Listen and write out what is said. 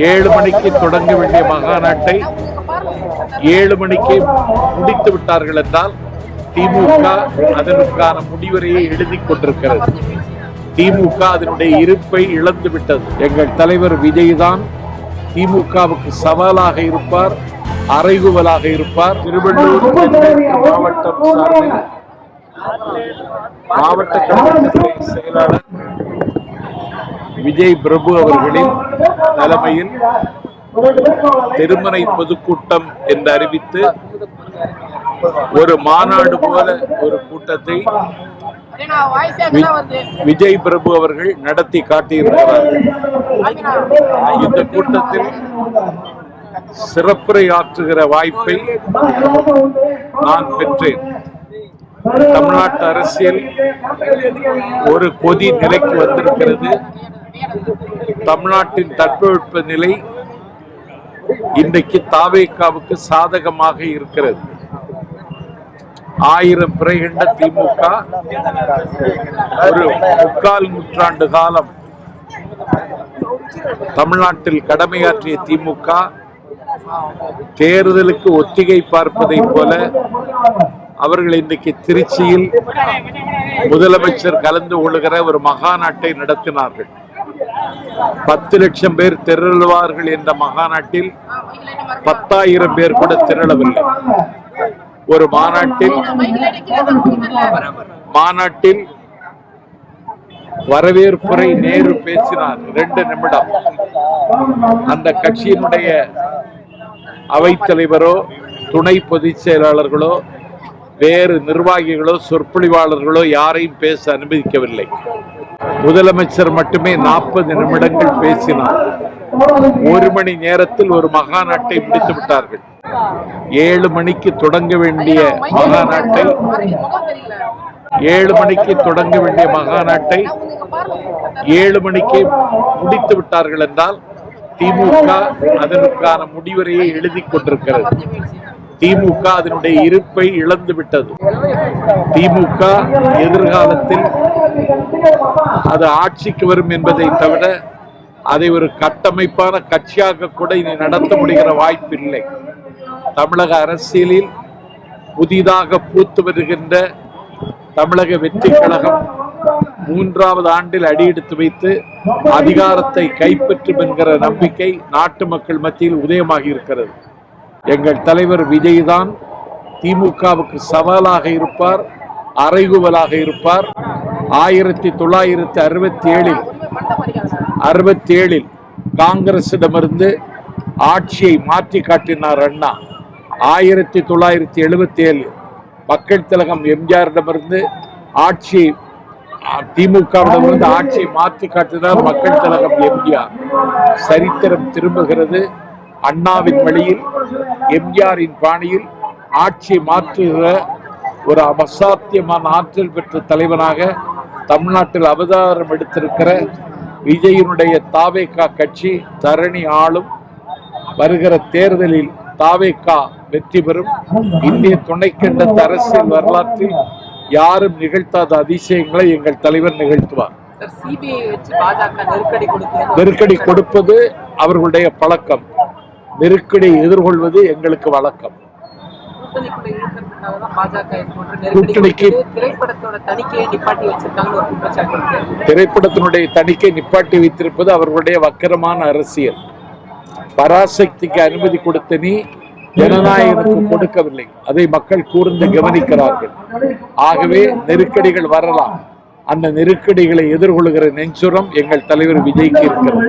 7 மணிக்கு தொடங்க வேண்டிய மகாநாட்டை 7 மணிக்கு முடித்து விட்டார்கள் என்றால் திமுக அதற்கான முடிவுரையை எழுதி கொண்டிருக்கிறது. திமுக அதனுடைய இருப்பை இழந்து விட்டது. எங்கள் தலைவர் விஜய் தான் திமுகவுக்கு சவாலாக இருப்பார், அறைகூவலாக இருப்பார். திருவள்ளூர் மாவட்டம் சார்பில் மாவட்ட கழகத்துறை செயலாளர் விஜய் பிரபு அவர்களின் தலைமையில் திருமறை பொதுக்கூட்டம் என்று அறிவித்து ஒரு மாநாடு போல ஒரு கூட்டத்தை விஜய் பிரபு அவர்கள் நடத்தி காட்டியிருக்கிறார்கள். இந்த கூட்டத்தில் சிறப்புரை ஆற்றுகிற வாய்ப்பை நான் பெற்றேன். தமிழ்நாட்டு அரசியல் ஒரு கொதி நிலைக்கு வந்திருக்கிறது. தமிழ்நாட்டின் தட்பவெப்ப நிலை இன்றைக்கு தாவேகாவுக்கு சாதகமாக இருக்கிறது. 1000 பிறை கண்ட திமுக ஒரு 3/4 நூற்றாண்டு காலம் தமிழ்நாட்டில் கடமையாற்றிய திமுக தேர்தலுக்கு ஒத்திகை பார்ப்பதை போல அவர்கள் இன்றைக்கு திருச்சியில் முதலமைச்சர் கலந்து கொள்கிற ஒரு மகாநாட்டை நடத்தினார்கள். 10 லட்சம் பேர் திரளுவார்கள் என்ற மகாநாட்டில் 10,000 பேர் கூட திரளவில்லை. ஒரு மாநாட்டில் வரவேற்புரை நேரு பேசினார் 2 நிமிடம். அந்த கட்சியினுடைய அவைத்தலைவரோ துணை பொதுச் செயலாளர்களோ வேறு நிர்வாகிகளோ சொற்பொழிவாளர்களோ யாரையும் பேச அனுமதிக்கவில்லை. முதலமைச்சர் மட்டுமே 40 நிமிடங்கள் பேசினார். 1 மணி நேரத்தில் ஒரு மகாநாட்டை முடித்து விட்டார்கள். 7 மணிக்கு தொடங்க வேண்டிய மகாநாட்டை 7 மணிக்கு தொடங்க வேண்டிய மகாநாட்டை 7 மணிக்கு முடித்து விட்டார்கள் என்றால் திமுக அதற்கான முடிவுரையை எழுதி கொண்டிருக்கிறது. திமுக அதனுடைய இருப்பை இழந்து விட்டது. திமுக எதிர்காலத்தில் அது ஆட்சிக்கு வரும் என்பதை தவிர அதை ஒரு கட்டமைப்பான கட்சியாக கூட இனி நடத்த முடிகிற வாய்ப்பு இல்லை. தமிழக அரசியலில் புதிதாக பூத்து வருகின்ற தமிழக வெற்றி கழகம் 3வது ஆண்டில் அடியெடுத்து வைத்து அதிகாரத்தை கைப்பற்றும் என்கிற நம்பிக்கை நாட்டு மக்கள் மத்தியில் உதயமாகி இருக்கிறது. எங்கள் தலைவர் விஜய் தான் திமுகவுக்கு சவாலாக இருப்பார், அறைகூவலாக இருப்பார். 1967 காங்கிரசிடமிருந்து ஆட்சியை மாற்றி காட்டினார் அண்ணா. 1977 மக்கள் திலகம் எம்ஜிஆரிடமிருந்து ஆட்சியை திமுகவிடமிருந்து ஆட்சியை மாற்றி காட்டினார் மக்கள் திலகம் எம்ஜிஆர். சரித்திரம் திரும்புகிறது. அண்ணாவின் வழியில் எம்ஜிஆரின் பாணியில் ஆட்சியை மாற்றுகிற ஒரு அசாத்தியமான ஆற்றல் பெற்ற தலைவனாக தமிழ்நாட்டில் அவதாரம் எடுத்திருக்கிற விஜயனுடைய தாவேகா கட்சி தரணி ஆளும். வருகிற தேர்தலில் தாவேகா வெற்றி பெறும். இந்திய துணைக்கண்ட அரசியல் வரலாற்றில் யாரும் நிகழ்த்தாத அதிசயங்களை எங்கள் தலைவர் நிகழ்த்துவார். நெருக்கடி கொடுப்பது அவர்களுடைய பழக்கம், நெருக்கடி எதிர்கொள்வது எங்களுக்கு வழக்கம். திரைப்படத்தினுடைய தணிக்கை நிப்பாட்டி வைத்திருப்பது அவர்களுடைய வக்கரமான அரசியல். பராசக்திக்கு அனுமதி கொடுத்த நீ ஜனநாயகனுக்கு கொடுக்கவில்லை. அதை மக்கள் கூர்ந்து கவனிக்கிறார்கள். ஆகவே நெருக்கடிகள் வரலாம். அந்த நெருக்கடிகளை எதிர்கொள்கிற நெஞ்சுரம் எங்கள் தலைவர் விஜய்க்கு இருக்கிறது.